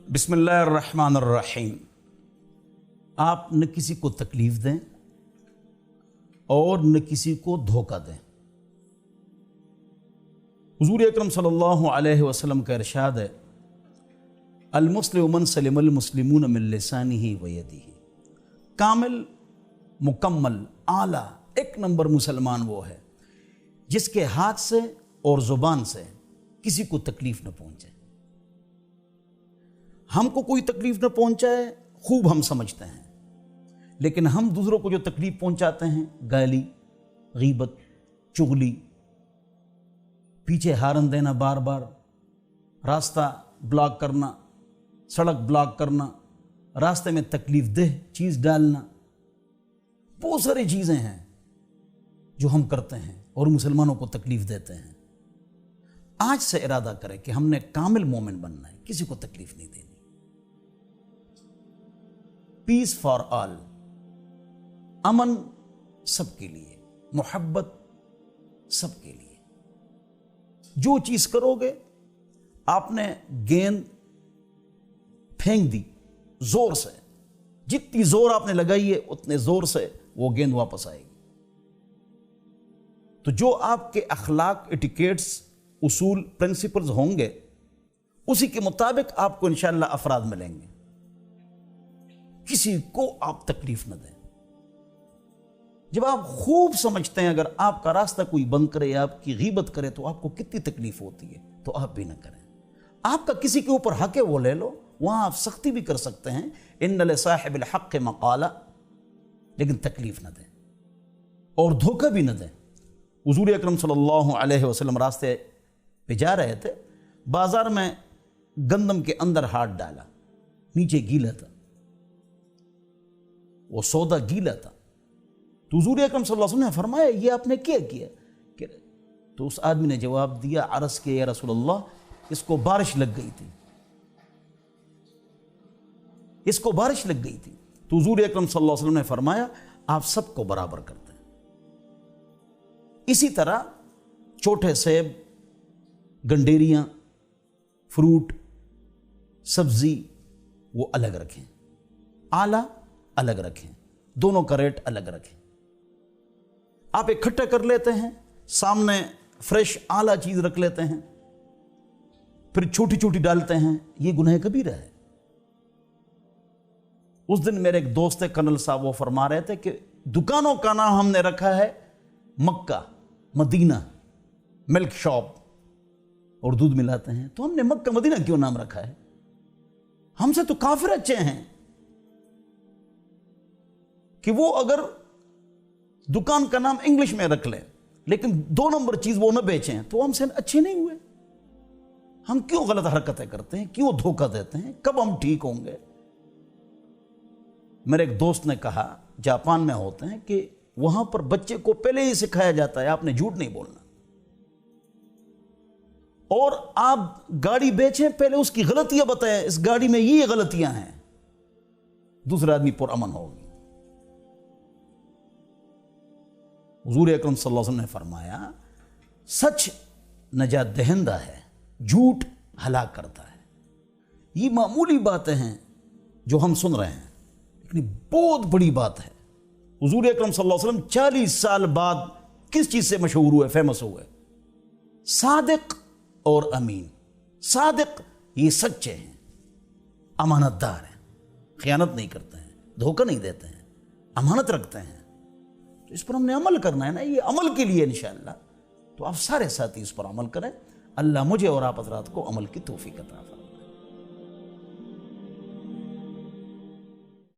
बिस्मिल्लाहिर्रहमानिर्रहीम। आप न किसी को तकलीफ़ दें और न किसी को धोखा दें। हुज़ूर अकरम सल्लल्लाहु अलैहि वसल्लम का इरशाद है, अल-मुस्लिमु मन सलिमल मुस्लिमून मिन लिसानिही व यदिही। कामिल, मुकम्मल, आला, एक नंबर मुसलमान वो है जिसके हाथ से और ज़ुबान से किसी को तकलीफ़ न पहुँचे। हमको कोई तकलीफ़ न पहुँचाए खूब हम समझते हैं, लेकिन हम दूसरों को जो तकलीफ़ पहुँचाते हैं, गाली, गीबत, चुगली, पीछे हारन देना, बार बार रास्ता ब्लॉक करना, सड़क ब्लॉक करना, रास्ते में तकलीफ़ देह चीज़ डालना, बहुत सारी चीज़ें हैं जो हम करते हैं और मुसलमानों को तकलीफ़ देते हैं। आज से इरादा करें कि हमने कामिल मोमिन बनना है, किसी को तकलीफ़ नहीं देनी। पीस फॉर ऑल, अमन सबके लिए, मोहब्बत सबके लिए। जो चीज करोगे, आपने गेंद फेंक दी जोर से, जितनी जोर आपने लगाई है उतने जोर से वो गेंद वापस आएगी। तो जो आपके अखलाक, एटिकेट्स, उसूल, प्रिंसिपल्स होंगे, उसी के मुताबिक आपको इंशाअल्लाह अफराद मिलेंगे। किसी को आप तकलीफ न दें। जब आप खूब समझते हैं अगर आपका रास्ता कोई बंद करे, आपकी गीबत करे तो आपको कितनी तकलीफ होती है, तो आप भी ना करें। आपका किसी के ऊपर हक है वो ले लो, वहां आप सख्ती भी कर सकते हैं, इन्ना लिसाहिबिल हक़्क़ मक़ाला, लेकिन तकलीफ न दें और धोखा भी न दें। हुज़ूर अकरम सल्लल्लाहु अलैहि वसल्लम रास्ते पे जा रहे थे, बाजार में गंदम के अंदर हाथ डाला, नीचे गीला था, वो सौदा गीला था। तो हुज़ूर अकरम सल्लल्लाहु अलैहि वसल्लम ने फरमाया, ये आपने क्या किया? तो उस आदमी ने जवाब दिया, अर्ज़ किया, या रसूलल्लाह, इसको बारिश लग गई थी, इसको बारिश लग गई थी। तो हुज़ूर अकरम सल्लल्लाहु अलैहि वसल्लम ने फरमाया, आप सबको बराबर करते हैं। इसी तरह छोटे सेब, गंडेरियां, फ्रूट, सब्जी वो अलग रखें, आला अलग रखें, दोनों का रेट अलग रखें। आप इकट्ठा कर लेते हैं, सामने फ्रेश आला चीज रख लेते हैं, फिर छोटी छोटी डालते हैं, ये गुनाह कबीरा है। उस दिन मेरे एक दोस्त है कर्नल साहब, वो फरमा रहे थे कि दुकानों का नाम हमने रखा है मक्का, मदीना, मिल्क शॉप और दूध मिलाते हैं, तो हमने मक्का मदीना क्यों नाम रखा है? हमसे तो काफिर अच्छे हैं कि वो अगर दुकान का नाम इंग्लिश में रख लें लेकिन 2 नंबर चीज वो न बेचें, तो हमसे अच्छे नहीं हुए। हम क्यों गलत हरकतें करते हैं, क्यों धोखा देते हैं? कब हम ठीक होंगे? मेरे एक दोस्त ने कहा, जापान में होते हैं कि वहां पर बच्चे को पहले ही सिखाया जाता है आपने झूठ नहीं बोलना, और आप गाड़ी बेचें पहले उसकी गलतियां बताएं, इस गाड़ी में ये गलतियां हैं, दूसरा आदमी पुरअमन होगी। हुज़ूर अकरम सल्लल्लाहु अलैहि वसल्लम ने फरमाया, सच नजात दहिंदा है, झूठ हलाक करता है। ये मामूली बातें हैं जो हम सुन रहे हैं, लेकिन बहुत बड़ी बात है। हुज़ूर अकरम सल्लल्लाहु अलैहि वसल्लम 40 साल बाद किस चीज से मशहूर हुए, फेमस हुए? सादिक और अमीन। सादिक ये सच्चे हैं, अमानतदार हैं, खयानत नहीं करते हैं, धोखा नहीं देते हैं, अमानत रखते हैं। तो इस पर हमने अमल करना है ना, ये अमल के लिए इंशाअल्लाह। तो आप सारे साथी इस पर अमल करें। अल्लाह मुझे और आप हज़रात को अमल की तौफीक अता फरमाए।